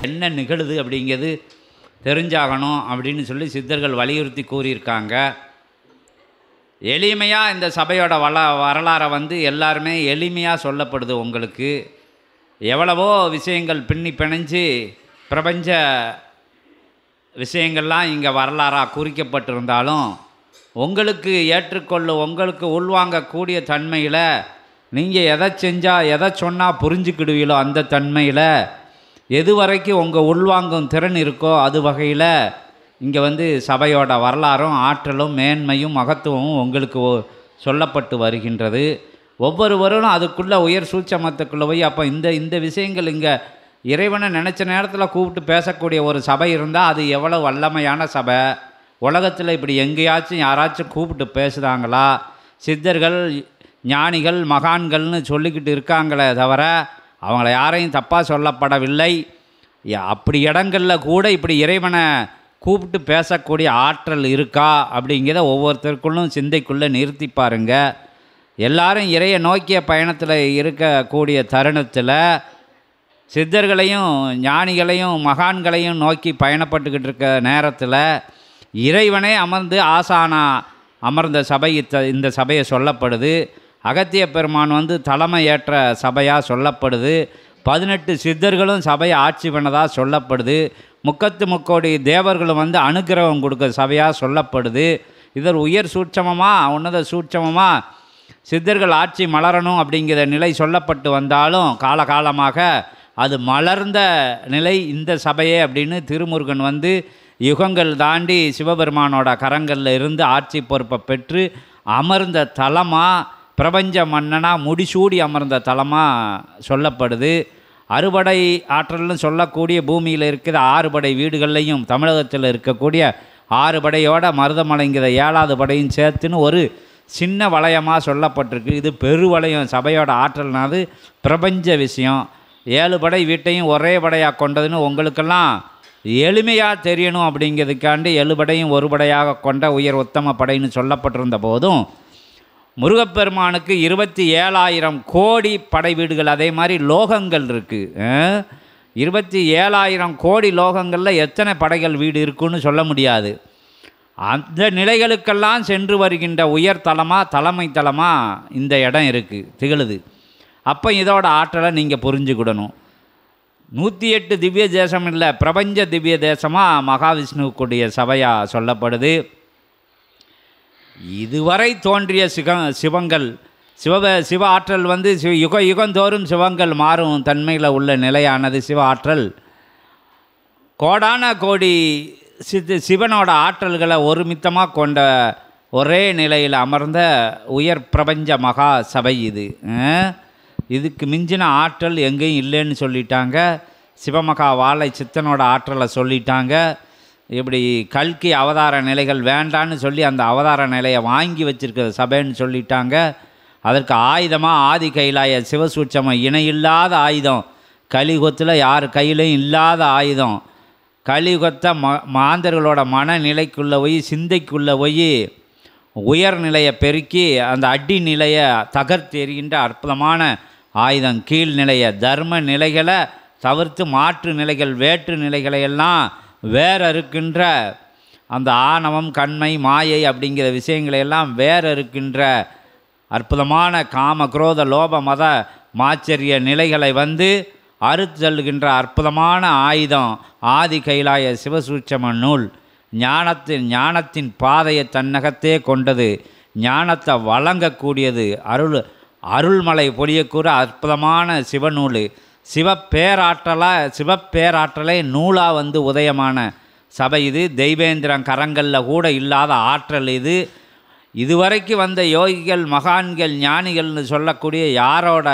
என்ன நிகழுது அப்படிங்கிறது தெரிஞ்சாகணும் அப்படின்னு சொல்லி சித்தர்கள் வலியுறுத்தி கூறியிருக்காங்க. எளிமையாக இந்த சபையோட வரலாறை வந்து எல்லாருமே எளிமையாக சொல்லப்படுது. உங்களுக்கு எவ்வளவோ விஷயங்கள் பின்னி பிணைஞ்சு பிரபஞ்ச விஷயங்கள்லாம் இங்கே வரலாறாக குறிக்கப்பட்டிருந்தாலும் உங்களுக்கு உங்களுக்கு உள்வாங்கக்கூடிய தன்மையில் நீங்கள் எதை செஞ்சால் எதை சொன்னால் புரிஞ்சுக்கிடுவீங்களோ அந்த தன்மையில் எது வரைக்கும் உங்கள் உள்வாங்கும் திறன் இருக்கோ அது வகையில் இங்கே வந்து சபையோட வரலாறும் ஆற்றலும் மேன்மையும் மகத்துவமும் உங்களுக்கு சொல்லப்பட்டு வருகின்றது. ஒவ்வொருவரும் அதுக்குள்ளே உயர் சூட்சமத்துக்குள்ளே போய் அப்போ இந்த விஷயங்கள் இங்கே இறைவனை நினச்ச நேரத்தில் கூப்பிட்டு பேசக்கூடிய ஒரு சபை இருந்தால் அது எவ்வளோ வல்லமையான சபை. உலகத்தில் இப்படி எங்கேயாச்சும் யாராச்சும் கூப்பிட்டு பேசுகிறாங்களா? சித்தர்கள் ஞானிகள் மகான்கள்னு சொல்லிக்கிட்டு இருக்காங்களே தவிர அவங்கள யாரையும் தப்பாக சொல்லப்படவில்லை. அப்படி இடங்களில் கூட இப்படி இறைவனை கூப்பிட்டு பேசக்கூடிய ஆற்றல் இருக்கா அப்படிங்கிறத ஒவ்வொருத்தருக்குள்ளும் சிந்தைக்குள்ளே நிறுத்தி பாருங்க. எல்லாரும் இறையை நோக்கிய பயணத்தில் இருக்கக்கூடிய தருணத்தில் சித்தர்களையும் ஞானிகளையும் மகான்களையும் நோக்கி பயணப்பட்டுக்கிட்டு இருக்க நேரத்தில் இறைவனே அமர்ந்து ஆசானா அமர்ந்த சபை இந்த சபையை சொல்லப்படுது. அகத்திய பெருமான் வந்து தலைமை ஏற்ற சபையாக சொல்லப்படுது. 18 சித்தர்களும் சபையை ஆட்சி பண்ணதாக சொல்லப்படுது. 33 தேவர்களும் வந்து அனுக்கிரகம் கொடுக்க சபையாக சொல்லப்படுது. இதர் உயர் சூட்சமமாக உன்னத சூட்சமமாக சித்தர்கள் ஆட்சி மலரணும் அப்படிங்கிற நிலை சொல்லப்பட்டு வந்தாலும் காலகாலமாக அது மலர்ந்த நிலை இந்த சபையே அப்படின்னு திருமுருகன் வந்து யுகங்கள் தாண்டி சிவபெருமானோட கரங்களில் இருந்து ஆட்சி பொறுப்பை பெற்று அமர்ந்த தலமாக பிரபஞ்ச மன்னனாக முடிசூடி அமர்ந்த தலமாக சொல்லப்படுது. அறுபடை ஆற்றல்னு சொல்லக்கூடிய பூமியில் இருக்கிற 6 படை வீடுகள்லையும் தமிழகத்தில் இருக்கக்கூடிய 6 படையோட மருதமலைங்கிற 7வது படையும் சேர்த்துன்னு ஒரு சின்ன வளையமாக சொல்லப்பட்டிருக்கு. இது பெருவளையம். சபையோட ஆற்றல்னாது பிரபஞ்ச விஷயம். 7 படை வீட்டையும் ஒரே படையாக கொண்டதுன்னு உங்களுக்கெல்லாம் எளிமையாக தெரியணும் அப்படிங்கிறதுக்காண்டி 7 படையும் ஒரு படையாக கொண்ட உயர் உத்தம படைன்னு சொல்லப்பட்டிருந்த போதும் முருகப்பெருமானுக்கு 27,000 கோடி படை வீடுகள் அதே மாதிரி லோகங்கள் இருக்குது. 27,000 கோடி லோகங்களில் எத்தனை படைகள் வீடு இருக்குன்னு சொல்ல முடியாது. அந்த நிலைகளுக்கெல்லாம் சென்று வருகின்ற உயர் தலமாக தலைமை தலமாக இந்த இடம் இருக்குது திகழுது. அப்போ இதோட ஆற்றலை நீங்கள் புரிஞ்சுக்கிடணும். 108 திவ்ய தேசம் இல்லை, பிரபஞ்ச திவ்ய தேசமாக மகாவிஷ்ணுவுக்குடைய சபையாக சொல்லப்படுது. இதுவரை தோன்றிய சிவங்கள் சிவ ஆற்றல் வந்து யுகந்தோறும் சிவங்கள் மாறும் தன்மையில் உள்ள நிலையானது சிவ ஆற்றல். கோடான கோடி சிவனோட ஆற்றல்களை ஒருமித்தமாக கொண்ட ஒரே நிலையில் அமர்ந்த உயர் பிரபஞ்ச மகா சபை இது. இதுக்கு மிஞ்சின ஆற்றல் எங்கேயும் இல்லைன்னு சொல்லிட்டாங்க. சிவமகா வாழை சித்தனோட ஆற்றலை சொல்லிட்டாங்க. இப்படி கல்கி அவதார நிலைகள் வேண்டான்னு சொல்லி அந்த அவதார நிலையை வாங்கி வச்சுருக்கிற சபைன்னு சொல்லிட்டாங்க. அதற்கு ஆயுதமாக ஆதி கைலாய சிவசூட்சம இணையில்லாத ஆயுதம். கலியுகத்தில் யார் கையிலையும் இல்லாத ஆயுதம். கலியுகத்தை மாந்தர்களோட மனநிலைக்குள்ளே போய் சிந்தைக்குள்ளே போய் உயர்நிலையை பெருக்கி அந்த அடி நிலையை தகர்த்தெறிகின்ற அற்புதமான ஆயுதம். கீழ்நிலையை தர்ம நிலைகளை தவிர்த்து மாற்று நிலைகள் வேற்று நிலைகளையெல்லாம் வேற இருக்கின்ற அந்த ஆணவம் கண்மை மாயை அப்படிங்கிற விஷயங்களையெல்லாம் வேற இருக்கின்ற அற்புதமான காம குரோத லோப மத மாச்சரிய நிலைகளை வந்து அறுத்தல்கின்ற அற்புதமான ஆயுதம் ஆதி கைலாய சிவசூட்சம நூல். ஞானத்தின் பாதையை தன்னகத்தே கொண்டது. ஞானத்தை வழங்கக்கூடியது. அருள்மலை பொழியக்கூற அற்புதமான சிவநூல். சிவப்பேராற்றலை நூலாக வந்து உதயமான சபை இது. தெய்வேந்திரன் கரங்களில் கூட இல்லாத ஆற்றல் இது. இதுவரைக்கும் வந்த யோகிகள் மகான்கள் ஞானிகள்னு சொல்லக்கூடிய யாரோட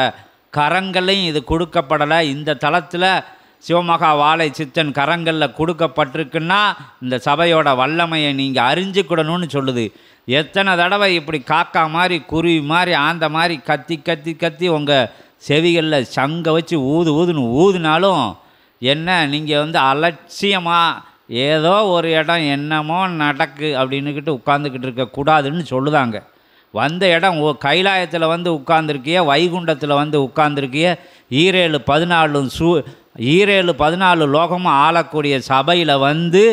கரங்களையும் இது கொடுக்கப்படலை. இந்த தளத்தில் சிவமகா வாழை சித்தன் கரங்களில் கொடுக்கப்பட்டிருக்குன்னா இந்த சபையோட வல்லமையை நீங்கள் அறிஞ்சுக்கிடணும்னு சொல்லுது. எத்தனை தடவை இப்படி காக்கா மாதிரி குருவி மாதிரி ஆந்த மாதிரி கத்தி கத்தி கத்தி உங்கள் செவிகளில் சங்கை வச்சு ஊதுன்னு ஊதுனாலும் என்ன நீங்கள் வந்து அலட்சியமாக ஏதோ ஒரு இடம் என்னமோ நடக்கு அப்படின்னுக்கிட்டு உட்காந்துக்கிட்டு இருக்கக்கூடாதுன்னு சொல்லுதாங்க. வந்த இடம் கைலாயத்தில் வந்து உட்கார்ந்துருக்கிய, வைகுண்டத்தில் வந்து உட்கார்ந்துருக்கிய, 14 14 லோகமும் ஆளக்கூடிய சபையில் வந்து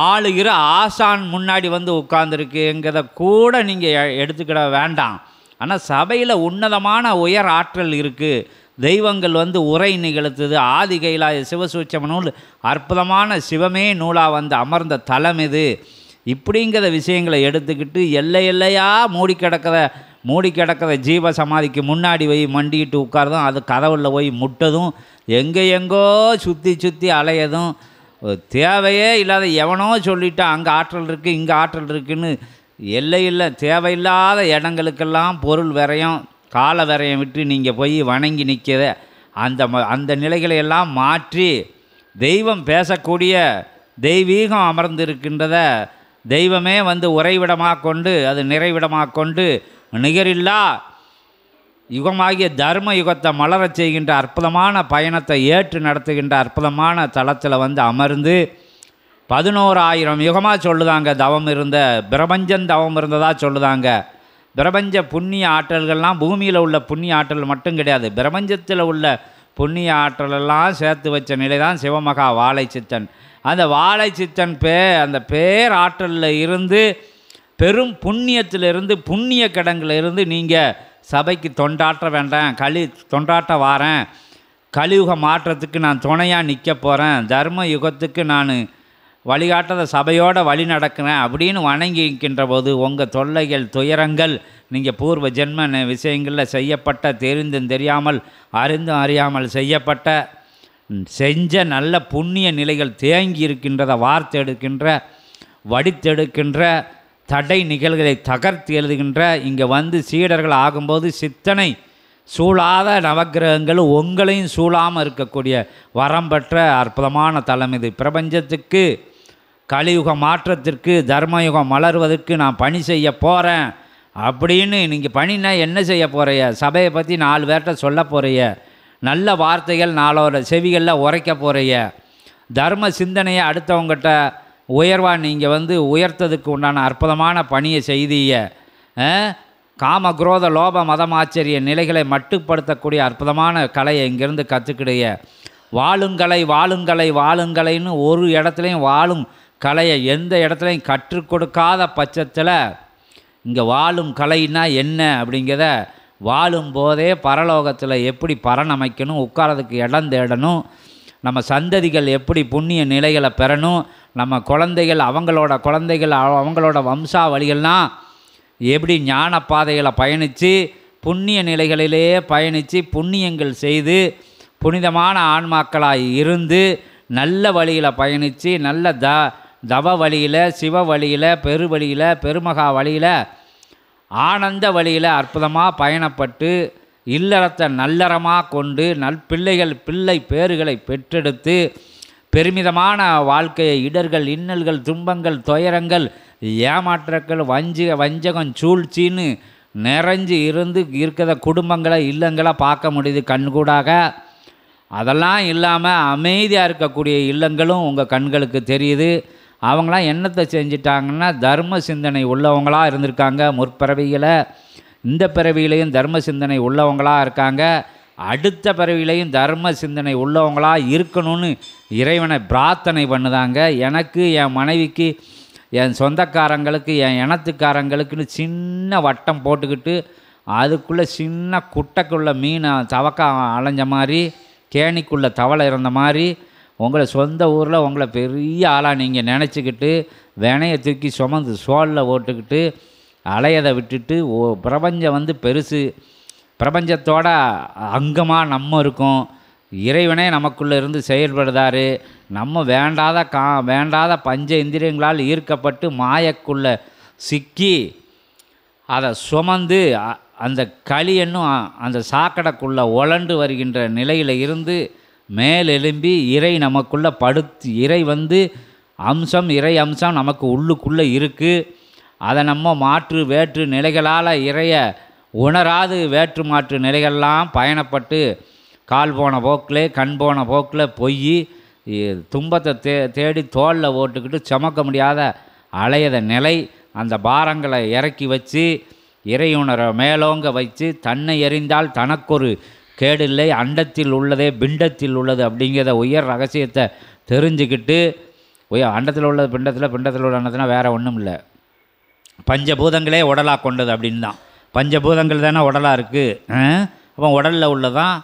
ஆளுகிற ஆசான் முன்னாடி வந்து உட்கார்ந்துருக்குங்கிறத கூட நீங்கள் எடுத்துக்கிட வேண்டாம். ஆனால் சபையில் உன்னதமான உயர் ஆற்றல் இருக்குது. தெய்வங்கள் வந்து உரை நிகழ்த்துது. ஆதி கைலாய சிவசூட்சம நூல் அற்புதமான சிவமே நூலாக வந்து அமர்ந்த தலம் இது. இப்படிங்கிற விஷயங்களை எடுத்துக்கிட்டு எல்லையாக மூடி கிடக்கிற ஜீவ சமாதிக்கு முன்னாடி போய் மண்டிக்கிட்டு உட்கார்றதும், அது கதவுல போய் முட்டதும், எங்கோ சுற்றி அலையதும், தேவையே இல்லாத எவனோ சொல்லிவிட்டு அங்கே ஆற்றல் இருக்குது இங்கே ஆற்றல் இருக்குதுன்னு எல்லையில் தேவையில்லாத இடங்களுக்கெல்லாம் பொருள் விரயம் கால விரயம் விட்டு நீங்கள் போய் வணங்கி நிற்கிற அந்த நிலைகளையெல்லாம் மாற்றி தெய்வம் பேசக்கூடிய தெய்வீகம் அமர்ந்திருக்கின்றத தெய்வமே வந்து உறைவிடமாக கொண்டு அது நிறைவிடமாக கொண்டு நிகரில்லா யுகமாகிய தர்ம யுகத்தை மலரச் செய்கின்ற அற்புதமான பயணத்தை ஏற்று நடத்துகின்ற அற்புதமான தளத்தில் வந்து அமர்ந்து 11,000 யுகமாக சொல்லுதாங்க தவம் இருந்த பிரபஞ்சம் தவம் இருந்ததாக சொல்லுதாங்க. பிரபஞ்ச புண்ணிய ஆற்றல்கள்லாம் பூமியில் உள்ள புண்ணிய ஆற்றல் மட்டும் கிடையாது, பிரபஞ்சத்தில் உள்ள புண்ணிய ஆற்றலெல்லாம் சேர்த்து வச்ச நிலை தான் சிவமகா வாழைச்சித்தன். அந்த வாழைச்சித்தன் அந்த பேராற்றலில் இருந்து பெரும் புண்ணியத்திலிருந்து புண்ணிய கிடங்கிலிருந்து நீங்கள் சபைக்கு தொண்டாற்ற வேண்டாம், தொண்டாற்ற வாரேன், கலியுக மாற்றத்துக்கு நான் துணையாக நிற்க போகிறேன், தர்ம யுகத்துக்கு நான் வழிகாட்டுற சபையோடு வழி நடக்கிறேன் அப்படின்னு வணங்கி இருக்கின்ற போது உங்கள் தொல்லைகள் துயரங்கள் நீங்கள் பூர்வ ஜென்ம விஷயங்களில் செய்யப்பட்ட தெரிந்தும் தெரியாமல் அறிந்தும் அறியாமல் செய்யப்பட்ட செஞ்ச நல்ல புண்ணிய நிலைகள் தேங்கி இருக்கின்றதை வார்த்தெடுக்கின்ற வடித்தெடுக்கின்ற தடை நிகழ்களை தகர்த்து எழுதுகின்ற இங்கே வந்து சீடர்கள் ஆகும்போது சித்தனை சூழாத நவக்கிரகங்கள் உங்களையும் சூழாமல் இருக்கக்கூடிய வரம் பெற்ற அற்புதமான தலம் இது. பிரபஞ்சத்துக்கு கலியுக மாற்றத்திற்கு தர்மயுகம் மலர்வதற்கு நான் பணி செய்ய போகிறேன் அப்படின்னு நீங்கள் பணினா என்ன செய்ய போகிறைய? சபையை பற்றி 4 பேர்கிட்ட சொல்ல போகிறைய, நல்ல வார்த்தைகள் 4 செவிகளில் உரைக்க போகிறைய, தர்ம சிந்தனையை அடுத்தவங்ககிட்ட உயர்வாக நீங்கள் வந்து உயர்த்ததுக்கு உண்டான அற்புதமான பணியை செய்தீங்க. காம குரோத லோப மதமாச்சரிய நிலைகளை மட்டுப்படுத்தக்கூடிய அற்புதமான கலையை இங்கேருந்து கற்றுக்கிடைய. வாழுங்கலைன்னு ஒரு இடத்துலையும் வாழும் கலையை எந்த இடத்துலையும் கற்றுக் கொடுக்காத பட்சத்தில் இங்கே வாழும் கலைன்னா என்ன அப்படிங்கிறத வாழும் போதே பரலோகத்தில் எப்படி பரணமைக்கணும், உட்காரதுக்கு இடம் தேடணும், நம்ம சந்ததிகள் எப்படி புண்ணிய நிலைகளை பெறணும், நம்ம குழந்தைகள் அவங்களோட வம்சாவளிகள்லாம் எப்படி ஞான பாதைகளை பயணித்து புண்ணிய நிலைகளிலே பயணித்து புண்ணியங்கள் செய்து புனிதமான ஆன்மாக்களாக இருந்து நல்ல வழியில் பயணித்து நல்ல தவ வழியில் சிவ வழியில் பெருவழியில் பெருமகா வழியில் ஆனந்த வழியில் அற்புதமாக பயணப்பட்டு இல்லறத்தை நல்லறமாக கொண்டு பிள்ளை பேறுகளை பெற்றெடுத்து பெருமிதமான வாழ்க்கையை இடர்கள் இன்னல்கள் துன்பங்கள் துயரங்கள் ஏமாற்றங்கள் வஞ்சகம் சூழ்ச்சின்னு நிறைஞ்சு இருக்கிற குடும்பங்களை இல்லங்களை பார்க்க முடியுது கண்கூடாக. அதெல்லாம் இல்லாமல் அமைதியாக இருக்கக்கூடிய இல்லங்களும் உங்கள் கண்களுக்கு தெரியுது. அவங்களாம் என்னத்தை செஞ்சிட்டாங்கன்னா தர்ம சிந்தனை உள்ளவங்களாக இருந்திருக்காங்க முற்பிறவிகளை. இந்த பிறவியிலையும் தர்ம சிந்தனை உள்ளவங்களாக இருக்காங்க. அடுத்த பிறவிலையும் தர்ம சிந்தனை உள்ளவங்களாக இருக்கணும்னு இறைவனை பிரார்த்தனை பண்ணுதாங்க. எனக்கு, என் மனைவிக்கு, என் சொந்தக்காரங்களுக்கு, என் இனத்துக்காரங்களுக்குன்னு சின்ன வட்டம் போட்டுக்கிட்டு அதுக்குள்ளே சின்ன குட்டைக்குள்ளே மீனை தவக்கா அலைஞ்ச மாதிரி கேணிக்குள்ளே தவளை இருந்த மாதிரி உங்களை சொந்த ஊரில் உங்களை பெரிய ஆளாக நீங்கள் நினச்சிக்கிட்டு வினையை தூக்கி சுமந்து சோளில் ஓட்டுக்கிட்டு அலையதை விட்டுட்டு பிரபஞ்சம் வந்து பெருசு, பிரபஞ்சத்தோட அங்கமாக நம்ம இருக்கோம், இறைவனே நமக்குள்ளே இருந்து செயல்படுதார், நம்ம வேண்டாத பஞ்ச இந்திரியங்களால் ஈர்க்கப்பட்டு மாயக்குள்ளே சிக்கி அதை சுமந்து அந்த களி என்னும் அந்த சாக்கடைக்குள்ளே உழண்டு வருகின்ற நிலையில் இருந்து மேலெலும்பி இறை நமக்குள்ளே இறை வந்து இறை அம்சம் நமக்கு உள்ளுக்குள்ளே இருக்குது. அதை நம்ம மாற்று வேற்று நிலைகளால் இறைய உணராது வேற்று மாற்று நிலைகள்லாம் பயணப்பட்டு கால் போன போக்கில் கண் போன போக்கில் போய் துன்பத்தை தேடி தோளில் ஓட்டுக்கிட்டு சுமக்க முடியாத அலையத நிலை அந்த பாரங்களை இறக்கி வச்சு இறையுணரை மேலோங்க வச்சு தன்னை எறிந்தால் தனக்கொரு கேடு இல்லை, அண்டத்தில் உள்ளதே பிண்டத்தில் உள்ளது அப்படிங்கிறத உயர் ரகசியத்தை தெரிஞ்சுக்கிட்டு அண்டத்தில் உள்ளது பிண்டத்தில், பிண்டத்தில் உள்ள அண்டத்தினா வேறு ஒன்றும் இல்லை, பஞ்சபூதங்களே உடலாக கொண்டது அப்படின்னு தான். பஞ்சபூதங்கள் தானே உடலாக இருக்குது. அப்போ உடலில் உள்ளதான்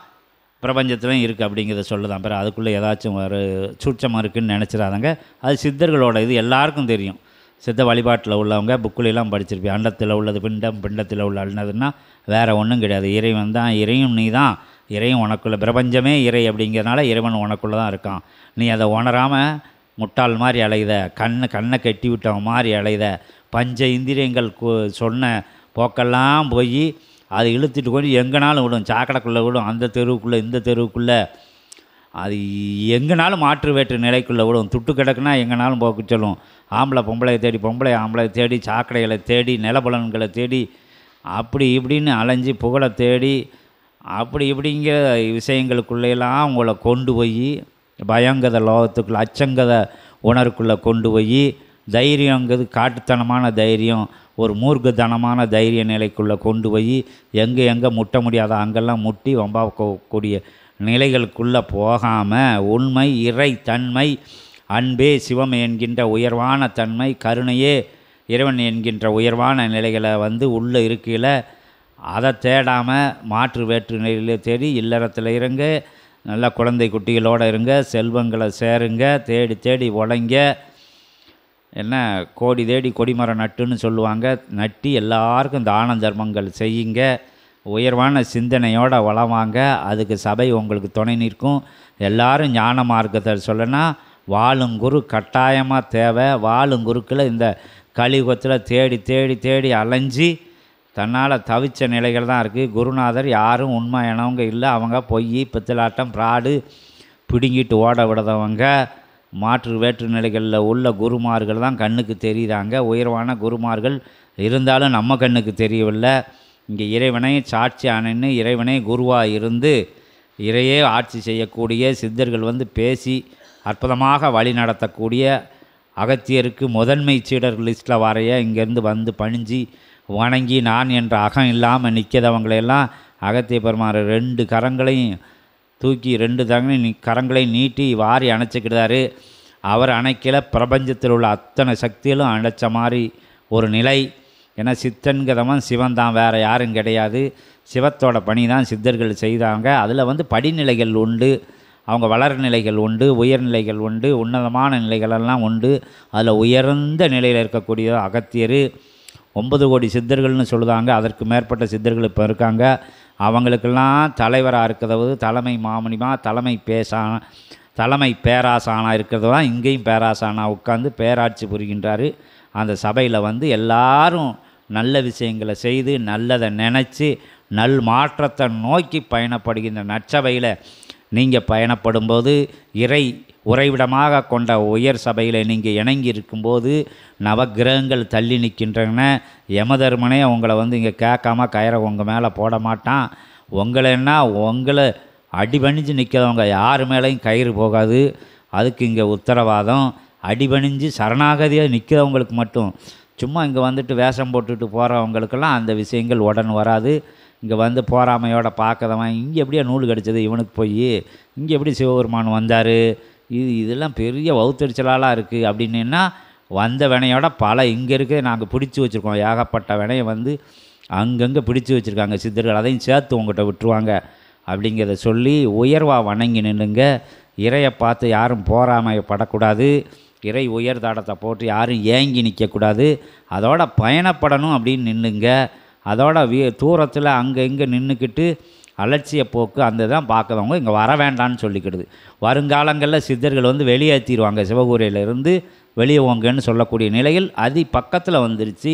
பிரபஞ்சத்துலையும் இருக்குது அப்படிங்கிறத சொல்லுதான். பிறகு அதுக்குள்ளே ஏதாச்சும் ஒரு சூட்சமாக இருக்குதுன்னு நினச்சிடாதங்க. அது சித்தர்களோட இது எல்லாருக்கும் தெரியும். சித்த வழிபாட்டில் உள்ளவங்க புக்குலாம் படிச்சிருப்பேன். அண்டத்தில் உள்ளது பிண்டம், பிண்டத்தில் உள்ள அண்டதுன்னா வேறு ஒன்றும் கிடையாது. இறைவன் தான், இறையும் நீ தான், இறையும் உனக்குள்ள, பிரபஞ்சமே இறை அப்படிங்கிறதுனால இறைவன் உனக்குள்ளே தான் இருக்கான். நீ அதை உணராமல் முட்டாள் மாதிரி அலைத, கண்ணை கட்டி விட்டவன் மாதிரி அலைத, பஞ்ச இந்திரியங்கள் சொன்ன போக்கெல்லாம் போய் அதை இழுத்துட்டு கொண்டு எங்கேனாலும் விடும், சாக்கடைக்குள்ளே விடும், அந்த தெருவுக்குள்ளே இந்த தெருவுக்குள்ளே, அது எங்கேனாலும் மாற்று வேற்று நிலைக்குள்ளே விடும். துட்டு கிடக்குன்னா எங்கேனாலும் போக்கு சொல்லும். ஆம்பளை பொம்பளையை தேடி, பொம்பளை ஆம்பளை தேடி, சாக்கடைகளை தேடி, நிலபலன்களை தேடி, அப்படி இப்படின்னு அலைஞ்சி புகழை தேடி, அப்படி இப்படிங்கிற விஷயங்களுக்குள்ளெல்லாம் உங்களை கொண்டு போய் பயங்கத லோகத்துக்குள்ளே, அச்சங்கத உணர்வுக்குள்ளே கொண்டு போய் தைரியங்கிறது காட்டுத்தனமான தைரியம், ஒரு மூர்க்கத்தனமான தைரிய நிலைக்குள்ளே கொண்டு போய் எங்கே முட்ட முடியாத அங்கெல்லாம் முட்டி வம்பாக்கக்கூடிய நிலைகளுக்குள்ளே போகாமல் உண்மை, இறை தன்மை, அன்பே சிவம் என்கின்ற உயர்வான தன்மை, கருணையே இறைவன் என்கின்ற உயர்வான நிலைகளை உள்ளே இருக்கையில் அதை தேடாமல் மாற்று வேற்று நிலையில் தேடி இல்லறத்தில் இருங்க, நல்ல குழந்தை குட்டிகளோடு இருங்க, செல்வங்களை சேருங்க, தேடி தேடி உழைங்க. என்ன கோடி தேடி கொடிமரம் நட்டுன்னு சொல்லுவாங்க, நட்டி எல்லாருக்கும் தான தர்மங்கள் செய்யுங்க, உயர்வான சிந்தனையோடு வளவாங்க. அதுக்கு சபை உங்களுக்கு துணை நிற்கும். எல்லாரும் ஞான மார்க்கத்தை சொல்லனா வாழுங்குரு கட்டாயமாக தேவை. வாழுங்குருக்களை இந்த கலியுகத்தில் தேடி தேடி தேடி அலைஞ்சி தன்னால் தவிச்ச நிலைகள் தான் இருக்குது. குருநாதர் யாரும் உண்மையானவங்க இல்லை. அவங்க பொய், பித்தலாட்டம், பிராடு பிடுங்கிட்டு ஓட விடுறவங்க, மாற்று வேற்று நிலைகளில் உள்ள குருமார்கள் தான் கண்ணுக்கு தெரியுறாங்க. உயர்வான குருமார்கள் இருந்தாலும் நம்ம கண்ணுக்கு தெரியவில்லை. இங்கே இறைவனை சாட்சி ஆனன்னு, இறைவனை குருவாக இருந்து இறையே ஆட்சி செய்யக்கூடிய சித்தர்கள் பேசி அற்புதமாக வழி நடத்தக்கூடிய அகத்தியருக்கு முதன்மை சீடர்கள் லிஸ்ட்டில் வரைய இங்கேருந்து பணிஞ்சு வணங்கி நான் என்ற அகம் இல்லாமல் நிற்கிறவங்களையெல்லாம் அகத்திய பெருமாறு 2 கரங்களையும் தூக்கி 2 கரங்களையும் நீட்டி வாரி அணைச்சிக்கிட்டாரு. அவர் அணைக்கல பிரபஞ்சத்தில் உள்ள அத்தனை சக்திகளும் அணைச்ச மாதிரி ஒரு நிலை. ஏன்னா சித்தன்கிறவன் சிவன் தான், வேறு யாரும் கிடையாது. சிவத்தோட பணி தான் சித்தர்கள் செய்தாங்க. அதில் படிநிலைகள் உண்டு, அவங்க வளர் நிலைகள் உண்டு, உயர்நிலைகள் உண்டு, உன்னதமான நிலைகளெல்லாம் உண்டு. அதில் உயர்ந்த நிலையில் இருக்கக்கூடிய அகத்தியர் 9 கோடி சித்தர்கள்னு சொல்லுதாங்க. அதற்கு மேற்பட்ட சித்தர்கள் இப்போ இருக்காங்க. அவங்களுக்கெல்லாம் தலைவராக இருக்கிறது தலைமை மாமணிமா, தலைமை பேராசானா இருக்கிறது தான் இங்கேயும் பேராசானா உட்காந்து பேராட்சி புரிகின்றார். அந்த சபையில் எல்லாரும் நல்ல விஷயங்களை செய்து நல்லதை நினச்சி நல் மாற்றத்தை நோக்கி பயணப்படுகின்ற நற்சபையில் நீங்கள் பயணப்படும்போது, இறை உறைவிடமாக கொண்ட உயர் சபையில் நீங்கள் இணங்கி இருக்கும்போது நவகிரகங்கள் தள்ளி நிற்கின்றன. யமதர்மனே உங்களை இங்கே கேட்காம கயிறை உங்கள் மேலே போட மாட்டான். உங்களை அடிபணிஞ்சு நிற்கிறவங்க யார் மேலேயும் கயிறு போகாது. அதுக்கு இங்கே உத்தரவாதம். அடிபணிஞ்சு சரணாகதியாக நிற்கிறவங்களுக்கு மட்டும், சும்மா இங்கே வேஷம் போட்டுட்டு போகிறவங்களுக்கெல்லாம் அந்த விஷயங்கள் உடன் வராது. இங்கே போராமையோட பார்க்கறவன் இங்கே எப்படியா நூல் கிடச்சிது இவனுக்கு போய், இங்கே எப்படி சிவபெருமான் வந்தார், இதெல்லாம் பெரிய வவுத்தறிச்சலாலாம் இருக்குது அப்படின்னா வந்த வினையோட பல இங்கே இருக்குது. நாங்கள் பிடிச்சி வச்சுருக்கோம். ஏகப்பட்ட வினையை அங்கங்கே பிடிச்சி வச்சுருக்காங்க சித்தர்கள். அதையும் சேர்த்து உங்கள்கிட்ட விட்டுருவாங்க அப்படிங்கிறத சொல்லி உயர்வாக வணங்கி நின்றுங்க. இறையை பார்த்து யாரும் போராமைப்படக்கூடாது. இறை உயர்தாடத்தை போட்டு யாரும் ஏங்கி நிற்கக்கூடாது. அதோட பயணப்படணும் அப்படின்னு நின்றுங்க. அதோட தூரத்தில் அங்கே இங்கே நின்றுக்கிட்டு அலட்சிய போக்கு அந்த தான் பார்க்குறவங்க இங்கே வர வேண்டான்னு சொல்லிக்கிடுது. வருங்காலங்களில் சித்தர்கள் வெளியேற்றிடுவாங்க. சிவகூரையிலிருந்து வெளியே ஓங்கன்னு சொல்லக்கூடிய நிலையில் பக்கத்தில் வந்துருச்சு.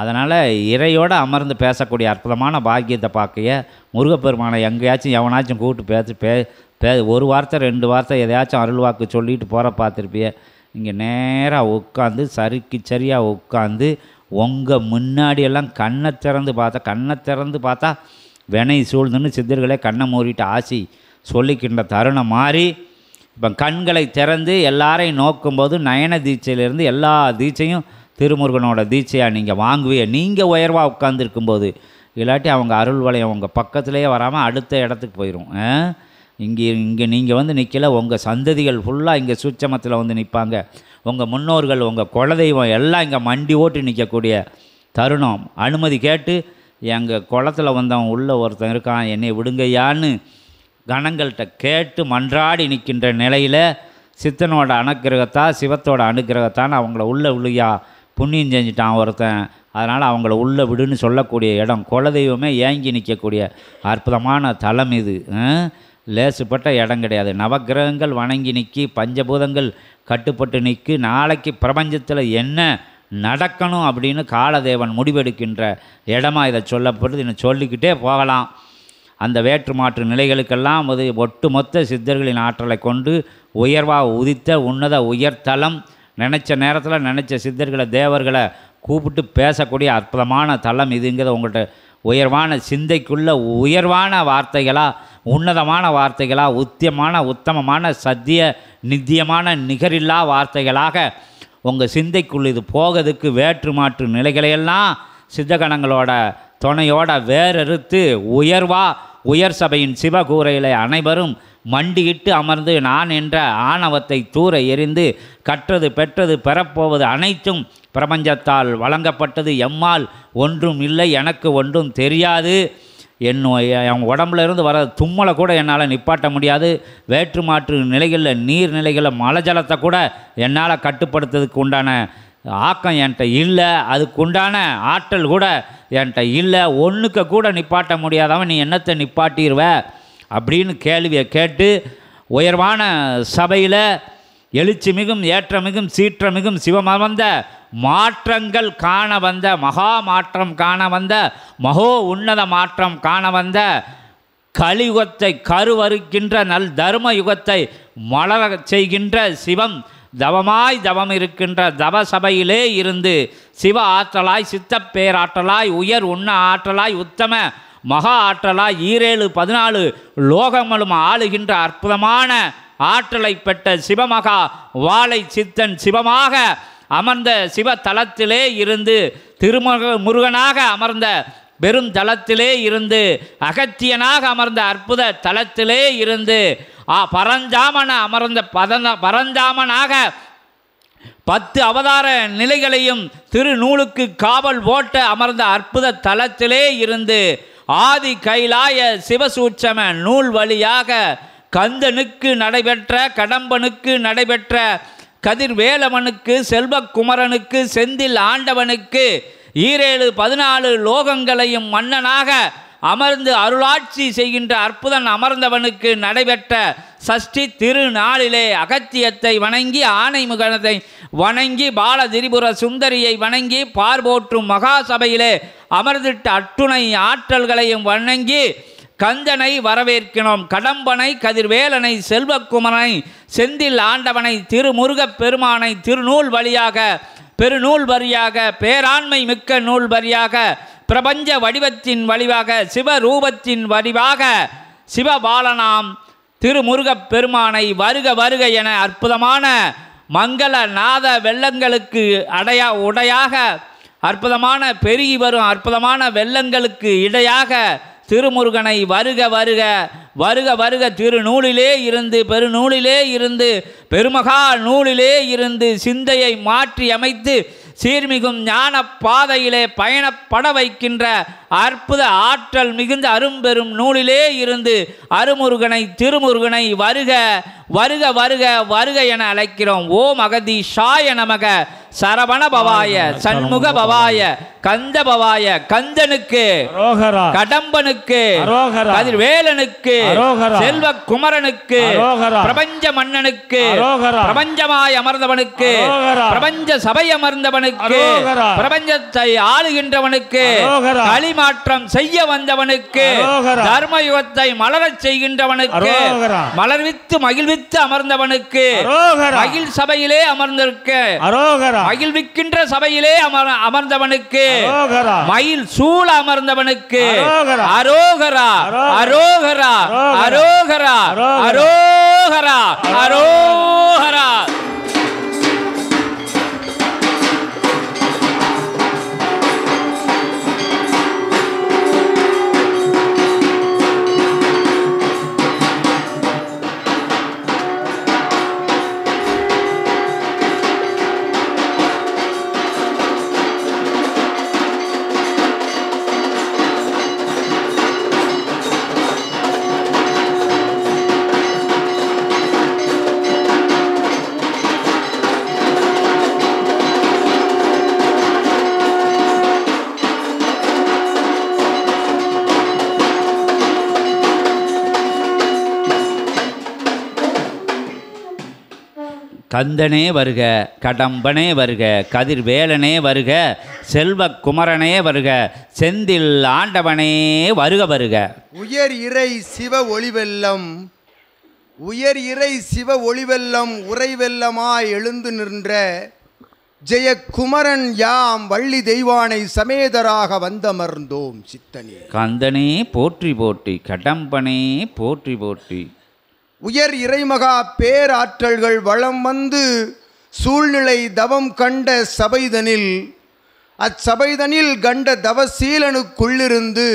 அதனால் இறையோடு அமர்ந்து பேசக்கூடிய அற்புதமான பாக்கியத்தை பார்க்கைய முருகப்பெருமானை எங்கேயாச்சும் எவனாச்சும் கூப்பிட்டு ஒரு வார்த்தை 2 வார்த்தை எதையாச்சும் அருள்வாக்கு சொல்லிட்டு போகிற பார்த்துருப்பிய. இங்கே நேராக உட்காந்து சரியாக உட்காந்து உங்கள் முன்னாடியெல்லாம் கண்ணை திறந்து பார்த்தா வினை சூழ்ந்துன்னு சித்தர்களே கண்ணை மூடிட்டு ஆசி சொல்லிக்கின்ற தருணம் மாறி இப்போ கண்களை திறந்து எல்லாரையும் நோக்கும்போது நயன தீட்சையிலேருந்து எல்லா தீட்சையும் திருமுருகனோட தீட்சையாக நீங்கள் வாங்குவீங்க. நீங்கள் உயர்வாக உட்காந்துருக்கும்போது இல்லாட்டி அவங்க அருள் வளையம் உங்கள் பக்கத்துலேயே வராமல் அடுத்த இடத்துக்கு போயிடும். இங்கே நீங்கள் வந்து நிற்கல, உங்கள் சந்ததிகள் ஃபுல்லாக இங்கே சூட்சமத்தில் வந்து நிற்பாங்க. உங்கள் முன்னோர்கள், உங்கள் குலதெய்வம் எல்லாம் இங்கே மண்டி ஓட்டி நிற்கக்கூடிய தருணம். அனுமதி கேட்டு எங்கள் குளத்தில் வந்தவன் உள்ள ஒருத்தன் இருக்கான், என்னை விடுங்கய்யான்னு கணங்கள்கிட்ட கேட்டு மன்றாடி நிற்கின்ற நிலையில் சித்தனோட அனுக்கிரகத்தா சிவத்தோட அனுக்கிரகத்தான் அவங்கள உள்ள விழுயா புண்ணியம் செஞ்சிட்டான் ஒருத்தன், அதனால் அவங்கள உள்ள விடுன்னு சொல்லக்கூடிய இடம். குலதெய்வமே ஏங்கி நிற்கக்கூடிய அற்புதமான தலம் இது. லேசுப்பட்ட இடம் கிடையாது. நவக்கிரகங்கள் வணங்கி நிற்கி, பஞ்சபூதங்கள் கட்டுப்பட்டு நிற்கி, நாளைக்கு பிரபஞ்சத்தில் என்ன நடக்கணும் அப்படின்னு காலதேவன் முடிவெடுக்கின்ற இடமா இதை சொல்லப்படுது. இன்னும் சொல்லிக்கிட்டே போகலாம். அந்த வேற்று மாற்று நிலைகளுக்கெல்லாம் ஒட்டுமொத்த சித்தர்களின் ஆற்றலை கொண்டு உயர்வாக உதித்த உன்னத உயர்தலம். நினச்ச நேரத்தில் நினச்ச சித்தர்களை தேவர்களை கூப்பிட்டு பேசக்கூடிய அற்புதமான தலம் இதுங்கிறத உங்கள்கிட்ட உயர்வான சிந்தைக்குள்ள உயர்வான வார்த்தைகளாக, உன்னதமான வார்த்தைகளாக, உத்தமமான சத்திய நித்தியமான நிகரில்லா வார்த்தைகளாக உங்கள் சிந்தைக்குள் இது போகிறதுக்கு வேற்று மாற்று நிலைகளையெல்லாம் சித்தகணங்களோட துணையோட வேறறுத்து உயர் சபையின் சிவகூரையில் அனைவரும் மண்டியிட்டு அமர்ந்து நான் என்ற ஆணவத்தை தூர எறிந்து கற்றது பெற்றது பெறப்போவது அனைத்தும் பிரபஞ்சத்தால் வழங்கப்பட்டது, எம்மால் ஒன்றும் இல்லை, எனக்கு ஒன்றும் தெரியாது, என் உடம்புல இருந்து வர தும்மலை கூட என்னால் நிப்பாட்ட முடியாது, வேற்று மாற்று நிலைகளில் நீர்நிலைகளில் மழை ஜலத்தை கூட என்னால் கட்டுப்படுத்துறதுக்கு உண்டான ஆக்கம் என்கிட்ட இல்லை, அதுக்குண்டான ஆற்றல் கூட என்கிட்ட இல்லை, ஒன்றுக்க கூட நிப்பாட்ட முடியாதவன் நீ என்னத்தை நிப்பாட்டிடுவ அப்படின்னு கேள்வியை கேட்டு உயர்வான சபையில் எழுச்சி மிகும் ஏற்றமிகும் சீற்றமிகும் சிவமர்ந்த மாற்றங்கள் காண வந்த மகா மாற்றம் காண வந்த மகோ உன்னத மாற்றம் காண வந்த கலியுகத்தை கருவறுக்கின்ற நல் தர்ம யுகத்தை மலர செய்கின்ற சிவம் தவம் இருக்கின்ற தவ சபையிலே இருந்து சிவ ஆற்றலாய் சித்த பேராற்றலாய் உயர் உண்ண ஆற்றலாய் உத்தம மகா ஆற்றலாய் 14 லோகங்களும் ஆளுகின்ற அற்புதமான ஆற்றலை பெற்ற சிவமகா வாழை சித்தன் சிவமாக அமர்ந்த சிவத்தலத்திலே இருந்து முருகனாக அமர்ந்த பெரும் தலத்திலே இருந்து அகத்தியனாக அமர்ந்த அற்புத தலத்திலே இருந்து பரஞ்சாமன அமர்ந்த பரஞ்சாமனாக 10 அவதார நிலைகளையும் திருநூலுக்கு காவல் ஓட்ட அமர்ந்த அற்புத தலத்திலே இருந்து ஆதி கைலாய சிவசூட்சம நூல் வழியாக கந்தனுக்கு நடைபெற்ற கடம்பனுக்கு நடைபெற்ற கதிர்வேலவனுக்கு செல்வக்குமரனுக்கு செந்தில் ஆண்டவனுக்கு 14 லோகங்களையும் மன்னனாக அமர்ந்து அருளாட்சி செய்கின்ற அற்புதன் அமர்ந்தவனுக்கு நடைபெற்ற சஷ்டி திருநாளிலே அகத்தியத்தை வணங்கி ஆனைமுகனத்தை வணங்கி பாலதிரிபுர சுந்தரியை வணங்கி பார்போற்றும் மகாசபையிலே அமர்ந்திட்ட அட்டுணை ஆற்றல்களையும் வணங்கி கந்தனை வரவேற்கிறோம். கடம்பனை கதிர்வேலனை செல்வக்குமரனை செந்தில் ஆண்டவனை திருமுருகப் பெருமானை திருநூல் வழியாக பெருநூல் வழியாக பேராண்மை மிக்க நூல் வழியாக பிரபஞ்ச வடிவத்தின் வடிவாக சிவரூபத்தின் வடிவாக சிவபாலனாம் திருமுருகப் பெருமானை வருக வருக என அற்புதமான மங்கள நாத வெள்ளங்களுக்கு உடையாக அற்புதமான பெருகி வரும் அற்புதமான வெள்ளங்களுக்கு இடையாக திருமுருகனை வருக வருக வருக வருக திருநூலிலே இருந்து பெருநூலிலே இருந்து பெருமகா நூலிலே இருந்து சிந்தையை மாற்றி அமைத்து சீர்மிகும் ஞான பாதையிலே பயணப்பட வைக்கின்ற அற்புத ஆற்றல் மிகுந்த அரும்பெரும் நூலிலே இருந்து அருமுருகனை திருமுருகனை வருக வருக வருக வருக என அழைக்கிறோம். ஓம் அகதீஷாய நமக சரவண பவாய சண்முக பவாய கந்த பவாய கந்தனுக்கு கடம்பனுக்கு கதிர்வேலனுக்கு செல்வ குமரனுக்கு பிரபஞ்ச மன்னனுக்கு பிரபஞ்சமாய் அமர்ந்தவனுக்கு பிரபஞ்ச சபை அமர்ந்தவனுக்கு பிரபஞ்சத்தை ஆளுகின்றவனுக்கு களிமாற்றம் செய்ய வந்தவனுக்கு தர்மயுகத்தை மலரச் செய்கின்றவனுக்கு மலர்வித்து மகிழ்வித்து அமர்ந்தவனுக்கு மகிழ் சபையிலே அமர்ந்திருக்க மகிழ்விக்கின்ற சபையிலே அமர்ந்தவனுக்கு மயில் சூழ அமர்ந்தவனுக்கு அரோகரா அரோகரா அரோகரா அரோகரா அரோகரா. கந்தனே வருக, கடம்பனே வருக, கதிர்வேலனே வருக, செல்வ குமரனே வருக, செந்தில் ஆண்டவனே வருக வருக. உயர் இறை சிவ ஒளிவெல்லம், உயர் இறை சிவ ஒளிவெல்லம் உறைவெல்லமாய் எழுந்து நின்ற ஜெயக்குமரன் யாம் வள்ளி தெய்வானை சமேதராக வந்தமர்ந்தோம் சித்தனே. கந்தனே போற்றி போற்றி, கடம்பனே போற்றி போற்றி. உயர் இறைமகா பேராற்றல்கள் வளம் வந்து சூழ்நிலை தவம் கண்ட சபைதனில், அச்சபைதனில் கண்ட தவசீலனுக்குள்ளிருந்து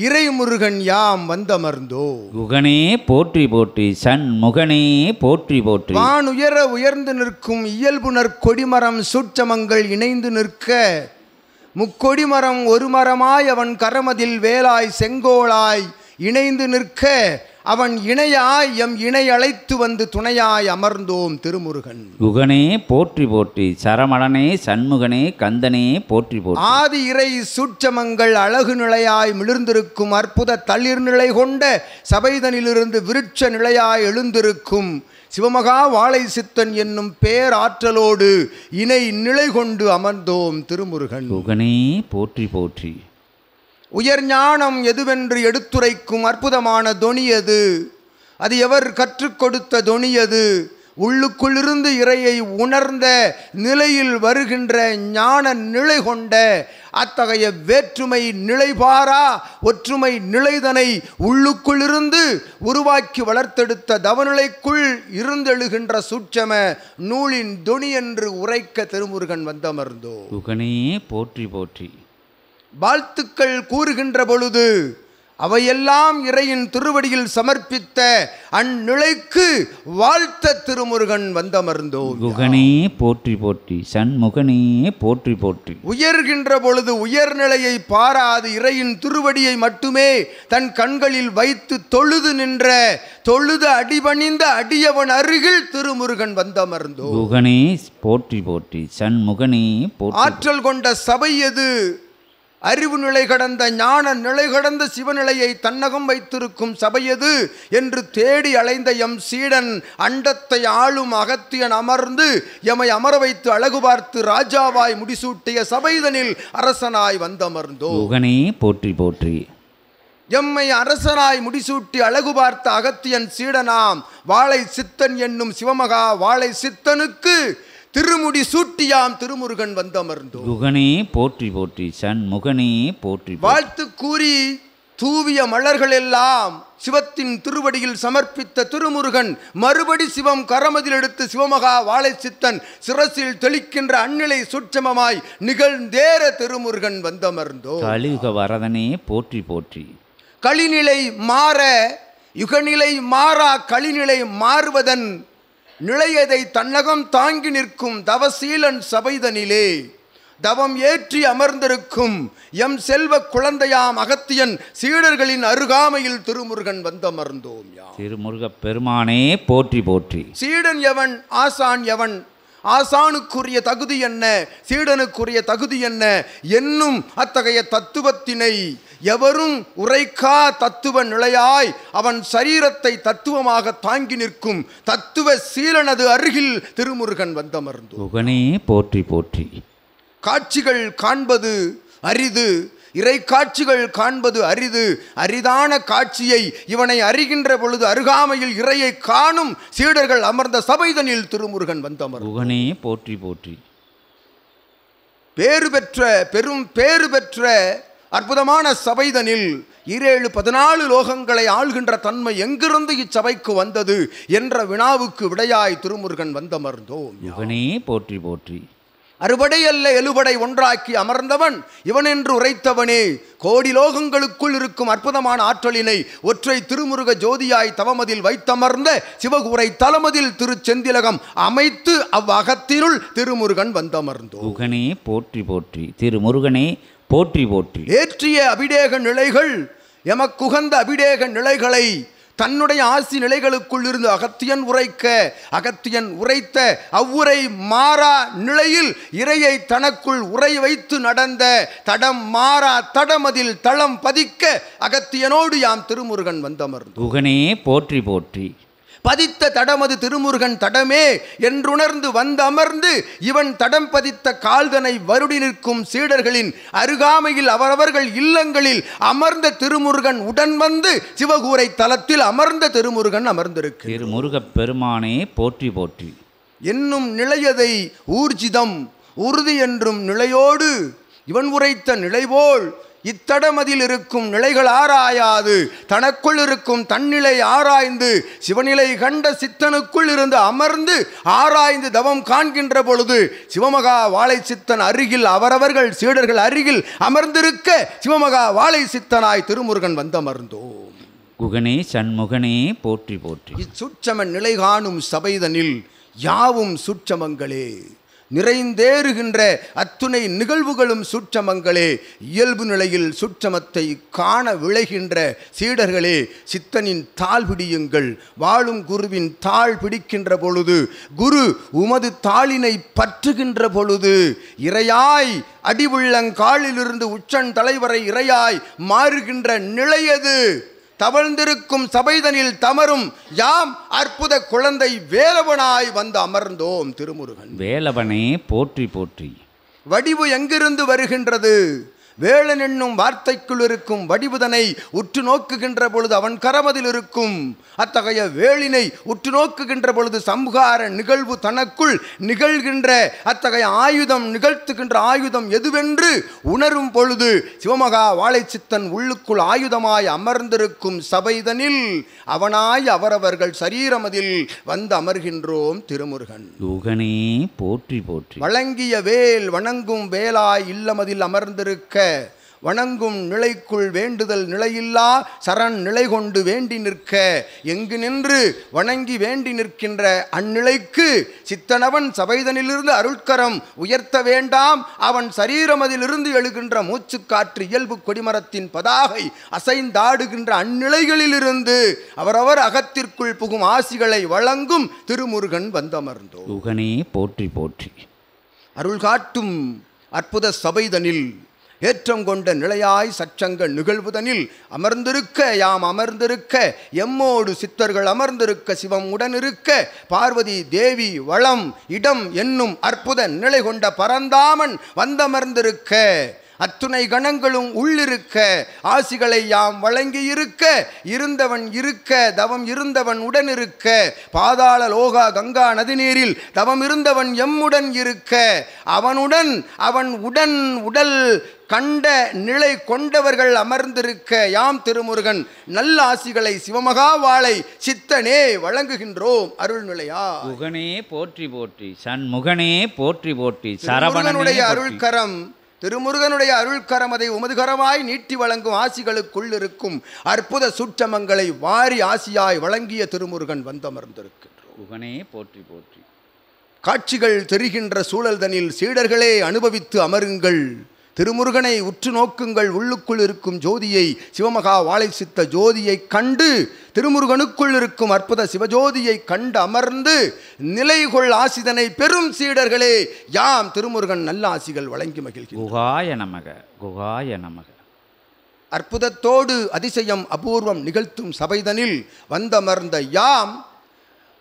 இறைமுருகன் யாம் வந்தமர்ந்தோ. குகனே போற்றி போற்றி, சண்முகனே போற்றி போற்றி. வானுயர உயர்ந்து நிற்கும் இயல்புணர் கொடிமரம் சூட்சமங்கள் இணைந்து நிற்க, முக்கொடிமரம் ஒரு மரமாய் அவன் கரமதில் வேலாய் செங்கோளாய் இணைந்து நிற்க, அவன் இணையாய் எம் இணை அழைத்து வந்து துணையாய் அமர்ந்தோம் திருமுருகன். குகனே போற்றி போற்றி, சரமணனே சண்முகனே கந்தனே போற்றி போற்றி. ஆதி இறை சூட்சமங்கள் அழகு நிலையாய் மிளிர்ந்திருக்கும் அற்புத தளிர் நிலை கொண்ட சபைதனிலிருந்து விருட்ச நிலையாய் எழுந்திருக்கும் சிவமகா வாழை சித்தன் என்னும் பேராற்றலோடு இணை நிலை கொண்டு அமர்ந்தோம் திருமுருகன். குகனே போற்றி போற்றி. உயர் ஞானம் எதுவென்று எடுத்துரைக்கும் அற்புதமான தொனியது, அது எவர் கற்றுக் கொடுத்த தொனியது, உள்ளுக்குள்ளிருந்து இறையை உணர்ந்த நிலையில் வருகின்ற ஞான நிலை கொண்ட அத்தகைய வேற்றுமை நிலைபாரா ஒற்றுமை நிலைதனை உள்ளுக்குள்ளிருந்து உருவாக்கி வளர்த்தெடுத்த தவநிலைக்குள் இருந்தெழுகின்ற சூட்சம நூலின் தொனி என்று உரைக்க திருமுருகன் வந்தமர்ந்தோ. குகனே போற்றி போற்றி. வாழ்த்துக்கள் கூறுகின்ற பொழுது அவையெல்லாம் இறையின் திருவடியில் சமர்ப்பித்த அந்நிலைக்கு வாழ்த்த திருமுருகன் வந்தமர்ந்தோ. குகனே போற்றி போற்றி, சண்முகனே போற்றி போற்றி. உயர்கின்ற பொழுது உயர்நிலையை பாராது இறையின் திருவடியை மட்டுமே தன் கண்களில் வைத்து தொழுது நின்ற தொழுது அடிபணிந்த அடியவன் அருகில் திருமுருகன் வந்தமர்ந்தோ. குகனே போற்றி போற்றி, சண்முகனே போற்றி. ஆற்றல் கொண்ட சபை எது, அறிவு நிலை கடந்த ஞான நிலை கடந்த சிவநிலையை தன்னகம் வைத்திருக்கும் சபையது என்று தேடி அலைந்த எம் சீடன் அண்டத்தை ஆளும் அகத்தியன் அமர்ந்து எமை அமர வைத்து அழகு பார்த்து ராஜாவாய் முடிசூட்டிய சபைதனில் அரசனாய் வந்தமர்ந்தோ. குகனே போற்றி போற்றி. எம்மை அரசனாய் முடிசூட்டி அழகு பார்த்த அகத்தியன் சீடனாம் வாழை சித்தன் என்னும் சிவமகா வாழை சித்தனுக்கு திருமுடி சூட்டியாம் திருமுருகன் வந்தமர்ந்தோ. குகனே போற்றி போற்றி, சண்முகனே போற்றி. வாழ்த்து கூறி தூவிய மலர்கள் எல்லாம் சிவத்தின் திருவடியில் சமர்ப்பித்த திருமுருகன் மறுபடி சிவம் கரமதில் எடுத்து சிவமகா வாழை சித்தன் சிரசில் தெளிக்கின்ற அந்நிலை சூட்சமமாய் நிகழ்ந்தேற திருமுருகன் வந்தமர்ந்தோ. கலியுக வரதனே போற்றி போற்றி. களிநிலை மாற யுகநிலை மாறா களிநிலை மாறுவதன் நிலையதை தன்னகம் தாங்கி நிற்கும் தவசீலன் சபைதனிலே தவம் ஏற்றி அமர்ந்திருக்கும் எம் செல்வ குழந்தையாம் அகத்தியன் சீடர்களின் அருகாமையில் திருமுருகன் வந்தமர்ந்தோம். திருமுருக பெருமானே போற்றி போற்றி. சீடன் எவன், ஆசான் எவன், ஆசானுக்குரிய தகுதி என்ன, சீடனுக்குரிய தகுதி என்ன என்னும் அத்தகைய தத்துவத்தினை எவரும் உரைக்கா தத்துவ நிலையாய் அவன் சரீரத்தை தத்துவமாக தாங்கி நிற்கும் தத்துவ சீலனது அருகில் திருமுருகன் வந்தமர்ந்தோ. குகனே போற்றி போற்றி. காட்சிகள் காண்பது அரிது, இறை காட்சிகள் காண்பது அரிது. அரிதான காட்சியை இவனை அறிகின்ற பொழுது அருகாமையில் இறையை காணும் சீடர்கள் அமர்ந்த சபைதனில் திருமுருகன் வந்தமர். குகனே போற்றி போற்றி. பேறு பெற்ற பெரும் பேறு பெற்ற அற்புதமான சபைதனில் 17 லோகங்களை ஆள்கின்ற தன்மை எங்கிருந்து இச்சபைக்கு வந்தது என்ற வினாவுக்கு விடையாய் திருமுருகன் வந்தமர்ந்தோம். குகனே போற்றி போற்றி. அறுபடை அல்ல எழுபடை ஒன்றாக்கி அமர்ந்தவன் இவன் என்று உரைத்தவனே, கோடி லோகங்களுக்குள் இருக்கும் அற்புதமான ஆற்றலினை ஒற்றை திருமுருக ஜோதியாய் தவமதில் வைத்தமர்ந்த சிவகூரை தலமதில் திருச்செந்திலகம் அமைத்து அவ்வகத்தினுள் திருமுருகன் வந்தமர்ந்தோ. குகனே போற்றி போற்றி. திருமுருகனே போற்றி போற்றி. ஏற்றிய அபிடேக நிலைகள் எமக்குகந்த அபிடேக நிலைகளை தன்னுடைய ஆசி நிலைகளுக்குள் இருந்து அகத்தியன் உரைக்க, அகத்தியன் உரைத்த அவ்வுரை மாறா நிலையில் இறையை தனக்குள் உரை வைத்து நடந்த தடம் மாறா தடமதில் தளம் பதிக்க அகத்தியனோடு யாம் திருமுருகன் வந்தமர்ந்தோம். குகனே போற்றி போற்றி. பதித்த தடமது திருமுருகன் தடமே என்றுணர்ந்து வந்து அமர்ந்து இவன் தடம் பதித்த கால்தனை வருடி நிற்கும் சீடர்களின் அருகாமையில் அவரவர்கள் இல்லங்களில் அமர்ந்த திருமுருகன் உடன் வந்து சிவகூரை தலத்தில் அமர்ந்த திருமுருகன் அமர்ந்திருக்கு. திருமுருகப் பெருமானே போற்றி போற்றி. என்னும் நிலையதை ஊர்ஜிதம் உறுதி என்றும் நிலையோடு இவன் உரைத்த நிலைபோல் இத்தடமதில் இருக்கும் நிலைகள் ஆராயாது தனக்குள் இருக்கும் தன்னிலை ஆராய்ந்து சிவநிலை கண்ட சித்தனுக்குள் இருந்து அமர்ந்து ஆராய்ந்து தவம் காண்கின்ற பொழுது சிவமகா வாழை சித்தன் அருகில் அவரவர்கள் சீடர்கள் அருகில் அமர்ந்திருக்க சிவமகா வாழை சித்தனாய் திருமுருகன் வந்தமர்ந்தோம். குகனே சண்முகனே போற்றி போற்றி. இச்சுட்சம நிலை காணும் சபைதனில் யாவும் சுட்சமங்களே, நிறைந்தேறுகின்ற அத்துணை நிகழ்வுகளும் சுற்றமங்களே. இயல்பு நிலையில் சுற்றமத்தை காண விளைகின்ற சீடர்களே, சித்தனின் தாழ் பிடியுங்கள். வாழும் குருவின் தாழ் பிடிக்கின்ற பொழுது, குரு உமது தாளினை பற்றுகின்ற பொழுது, இறையாய் அடிவுள்ளங்காலிலிருந்து உச்சன் தலைவரை இறையாய் மாறுகின்ற நிலையது. தவழ்ந்திருக்கும் சபைதனில் தமரும் யாம் அற்புத குழந்தை வேலவனாய் வந்து அமர்ந்தோம். திருமுருகன் வேலவனே போற்றி போற்றி. வடிவு எங்கிருந்து வருகின்றது? வேளன் என்னும் வார்த்தைக்குள் இருக்கும் வடிவுதனை உற்று நோக்குகின்ற பொழுது அவன் கரமதில் இருக்கும். அத்தகைய வேளினை உற்று நோக்குகின்ற பொழுது சம்ஹார நிகழ்வு தனக்குள் நிகழ்கின்ற அத்தகைய ஆயுதம் நிகழ்த்துகின்ற ஆயுதம் எதுவென்று உணரும் பொழுது சிவமகா வாழை சித்தன் உள்ளுக்குள் ஆயுதமாய் அமர்ந்திருக்கும் சபைதனில் அவனாய் அவரவர்கள் சரீரமதில் வந்து அமர்கின்றோம். திருமுருகன் யோகனே போற்றி போற்றி. வழங்கிய வேல் வணங்கும் வேலாய் இல்லமதில் அமர்ந்திருக்க வணங்கும் நிலைக்குள் வேண்டுதல் நிலையில்லா சரண் நிலை கொண்டு வேண்டி நிற்க எங்கு நின்று வணங்கி வேண்டி நிற்கின்ற அந்நிலைக்கு சித்தனவன் சபைதனிலிருந்து அருட்கரம் உயர்த்த வேண்டாம். அவன் சரீரமதிலிருந்து எழுகின்ற மூச்சுக்காற்று இயல்பு கொடிமரத்தின் பதாகை அசைந்தாடுகின்ற அந்நிலைகளிலிருந்து அவரவர் அகத்திற்குள் புகும் ஆசிகளை வழங்கும் திருமுருகன் வந்தமர்ந்தோ. யுகனே போற்றி போற்றி. அருள் காட்டும் அற்புத சபைதனில் ஏற்றம் கொண்ட நிலையாய் சச்சங்க நிகழ்வுதனில் அமர்ந்திருக்க யாம் அமர்ந்திருக்க எம்மோடு சித்தர்கள் அமர்ந்திருக்க சிவம் உடனிருக்க பார்வதி தேவி வளம் இடம் என்னும் அற்புத நிலை கொண்ட பரந்தாமன் வந்தமர்ந்திருக்க அத்துணை கணங்களும் உள்ளிருக்க ஆசிகளை யாம் வழங்கி இருக்க இருந்தவன் இருக்க தவம் இருந்தவன் உடன் இருக்க பாதாள லோகா கங்கா நதிநீரில் தவம் இருந்தவன் எம்முடன் இருக்க அவனுடன் அவன் உடன் உடல் கண்ட நிலை கொண்டவர்கள் அமர்ந்திருக்க யாம் திருமுருகன் நல்ல ஆசிகளை சிவமகா வாழை சித்தனே வழங்குகின்றோம். அருள்நிலையா முகனே போற்றி போற்றி. சண்முகனே போற்றி போற்றி. சரவணனுடைய அருள்கரம் திருமுருகனுடைய அருள்கரம் அதை உமது கரமாய் நீட்டி வழங்கும் ஆசிகளுக்குள் இருக்கும் அற்புத சுற்றமங்களை வாரி ஆசியாய் வழங்கிய திருமுருகன் வந்தமர்ந்திருக்கின்றோம். முகனே போற்றி போற்றி. காட்சிகள் தெரிகின்ற சூழல்தனில் சீடர்களே அனுபவித்து அமருங்கள். திருமுருகனை உற்று நோக்குங்கள். உள்ளுக்குள் இருக்கும் ஜோதியை சிவமகா வாழை சித்த ஜோதியை கண்டு திருமுருகனுக்குள் இருக்கும் அற்புத சிவஜோதியை கண்டு அமர்ந்து நிலைகொள் ஆசிதனை பெரும் சீடர்களே யாம் திருமுருகன் நல்ல ஆசிகள் வழங்கி மகிழ்கிறோம். குகாய நமக குகாய நமக. அற்புதத்தோடு அதிசயம் அபூர்வம் நிகழ்த்தும் சபைதனில் வந்தமர்ந்த யாம்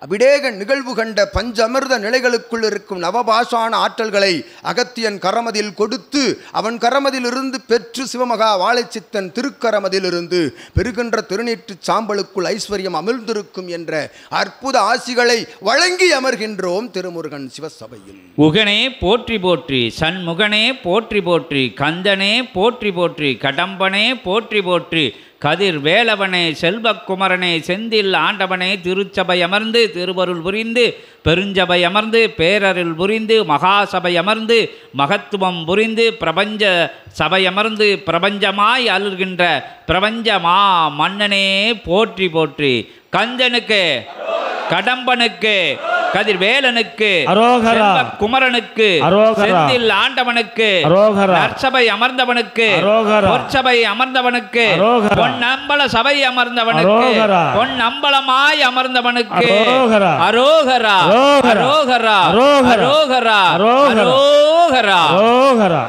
அபிடேக நிகழ்வு கண்ட பஞ்சமிர்த நிலைகளுக்குள் இருக்கும் நவபாஷான ஆற்றல்களை அகத்தியன் கரமதில் கொடுத்து அவன் கரமதிலிருந்து பெற்று சிவமகா வாழைச்சித்தன் திருக்கரமதிலிருந்து பெருகின்ற திருநீற்று சாம்பலுக்குள் ஐஸ்வர்யம் அமிழ்ந்திருக்கும் என்ற அற்புத ஆசிகளை வழங்கி அமர்கின்றோம் திருமுருகன் சிவசபையில். முகனே போற்றி போற்றி. சண்முகனே போற்றி போற்றி. கந்தனே போற்றி போற்றி. கடம்பனே போற்றி போற்றி. கதிர் வேலவனே செல்வக்குமரனே செந்தில் ஆண்டவனே திருச்சபை அமர்ந்து திருவருள் புரிந்து பெருஞ்சபை அமர்ந்து பேரருள் புரிந்து மகாசபை அமர்ந்து மகத்துவம் புரிந்து பிரபஞ்ச சபை அமர்ந்து பிரபஞ்சமாய் அருள்கின்ற பிரபஞ்சமா மன்னனே போற்றி போற்றி. கந்தனுக்கு கடம்பனுக்கு கதிர்வேலனுக்கு குமரனுக்கு செந்தில் ஆண்டவனுக்கு நற்சபை அமர்ந்தவனுக்கு பொற்சபை அமர்ந்தவனுக்கு பொன்னம்பல சபை அமர்ந்தவனுக்கு பொன்னம்பலமாய் அமர்ந்தவனுக்கு அரோகரா அரோகரா அரோகரா அரோகரா.